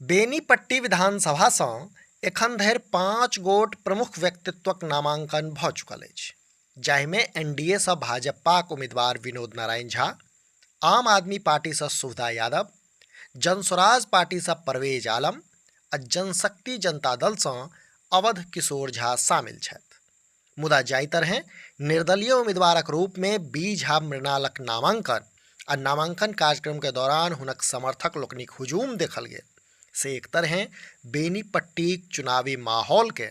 बेनीपट्टी विधानसभा सँ एखन धरि 5 गोट प्रमुख व्यक्तित्वक नामांकन भऽ चुकल अछि, जाहिमे एनडीए सँ भाजपाक उम्मीदवार विनोद नारायण झा, आम आदमी पार्टी सँ सुविधा यादव, जनस्वराज पार्टी सँ परवेज आलम आ जनशक्ति जनता दल सँ अवध किशोर झा शामिल छथि। मुदा जाहि तरहें निर्दलीय उम्मीदवारक रूप में बी झा मृणालक नामांकन आ नामांकन कार्यक्रम के दौरान हुनक समर्थक लोकनिक हुजूम देखल गेल, से एक तरहें बेनीपट्टीक चुनावी माहौल के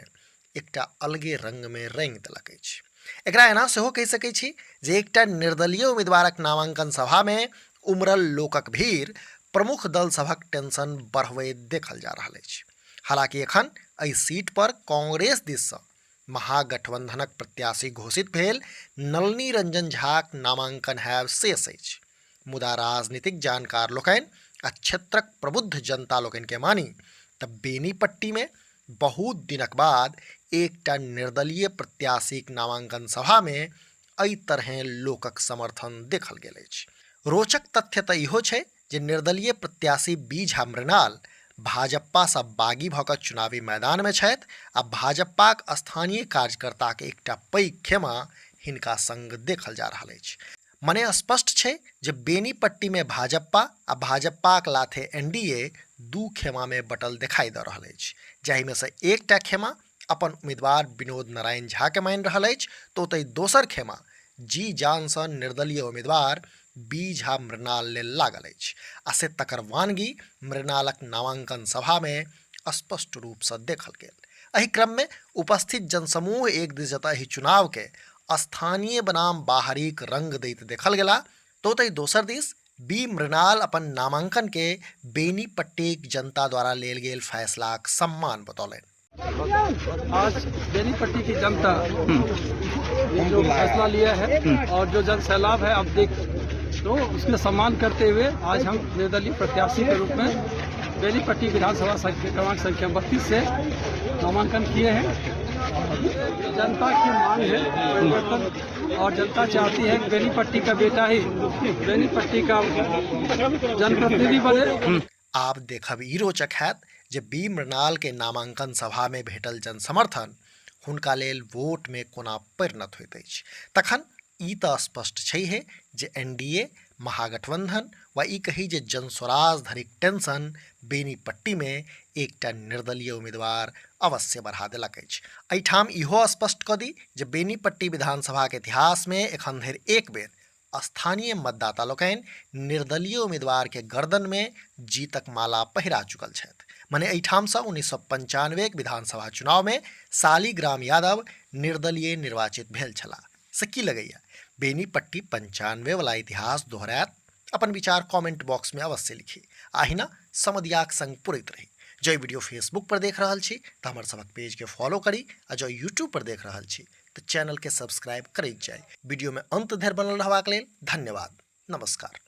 एकटा अलगे रंग में रंगि देलक अछि। एकरा एना सेहो कहि सकैत छी जे एकटा निर्दलीय उम्मीदवारक नामांकन सभा में उमरल लोकक भीड़ प्रमुख दल सभक टेंशन बढ़बैत देखल जा रहल अछि। हालांकि एखन एहि सीट पर कांग्रेस दिस सँ महागठबंधनक प्रत्याशी घोषित भेल नलिनी रंजन झाक नामांकन हैब शेष अछि। मुदा राजनीतिक जानकार लोकनि आ क्षेत्रक प्रबुद्ध जनता लोकनि के मानी तऽ बेनीपट्टी में बहुत दिनक बाद एकटा निर्दलीय प्रत्याशीक नामांकन सभा में एहि तरहें लोकक समर्थन देखल गेल अछि। रोचक तथ्य तऽ इहो छै जे निर्दलीय प्रत्याशी बी झा मृणाल भाजपा सँ बागी भऽ कऽ चुनावी मैदान में छथि आ भाजपाक स्थानीय कार्यकर्ताक एकटा पैघ खेमा हिनका संग देखल जा रहल अछि। मने स्पष्ट छै जे बेनीपट्टी में भाजपा आ भाजपाक लाथे एनडीए दू खेमा में बटल देखाई दऽ रहल अछि, जाहि में से एकटा खेमा अपन उम्मीदवार विनोद नारायण झा के मानि रहल अछि तऽ ओतहि दोसर खेमा जी जान सँ निर्दलीय उम्मीदवार बी झा मृणाल लेल लागल अछि आ से तकरवानगी मृणालक नामांकन सभा में स्पष्ट रूप सँ देखल गेल। एहि क्रम में उपस्थित जनसमूह एक दिस जतऽ एहि चुनाव के स्थानीय बनाम बाहरीक रंग दैत देखल गेला तो ओतहि दोसर दिस बी मृणाल अपन नामांकन के बेनीपट्टीक जनता द्वारा लेल गेल फैसलाक सम्मान बतौलनि। आज बेनीपट्टी की जनता जो फैसला लिया है और जो जन सैलाब है अब देख तो उसके सम्मान करते हुए आज हम निर्दलीय प्रत्याशी के रूप में बेनीपट्टी विधानसभा क्रमांक संख्या 32 से नामांकन किए हैं। जनता की मांग है परिवर्तन और जनता चाहती है कि बेनीपट्टी का बेटा ही बेनीपट्टी का जनप्रतिनिधि बने। आब देखब ई रोचक हैत जे बी मृणाल के नामांकन सभा में भेटल जन समर्थन हुनका लेल वोट में कोना परिणत होइत अछि। तखन ई तऽ स्पष्ट छैहे जे एनडीए महागठबंधन वा ई कही जे जनस्वराज धरिक टेंशन बेनीपट्टी में एकटा निर्दलीय उम्मीदवार अवश्य बढ़ा देलक अछि। एहिठाम इहो स्पष्ट कऽ दी जे बेनीपट्टी विधानसभा के इतिहास में एखन धरि एक बेर स्थानीय मतदाता लोकनि निर्दलीय उम्मीदवार के गर्दन में जीतक माला पहिरा चुकल छथि। मने एहिठाम सँ 1995 के विधानसभा चुनाव में शालिग्राम यादव निर्दलीय निर्वाचित भेल छलाह। से की लगैया बेनीपट्टी 95 वाला इतिहास दोहरायत? अपन विचार कमेंट बॉक्स में अवश्य लिखी। आहिना समदियाक संग पुरैत रही। जो वीडियो फेसबुक पर देख रहल छी तऽ हमर सबक पेज के फॉलो करी आ जो यूट्यूब पर देख रहल छी तऽ चैनल के सब्सक्राइब करैत जाय। वीडियो में अंत धरि बनल रहबाक लेल धन्यवाद। नमस्कार।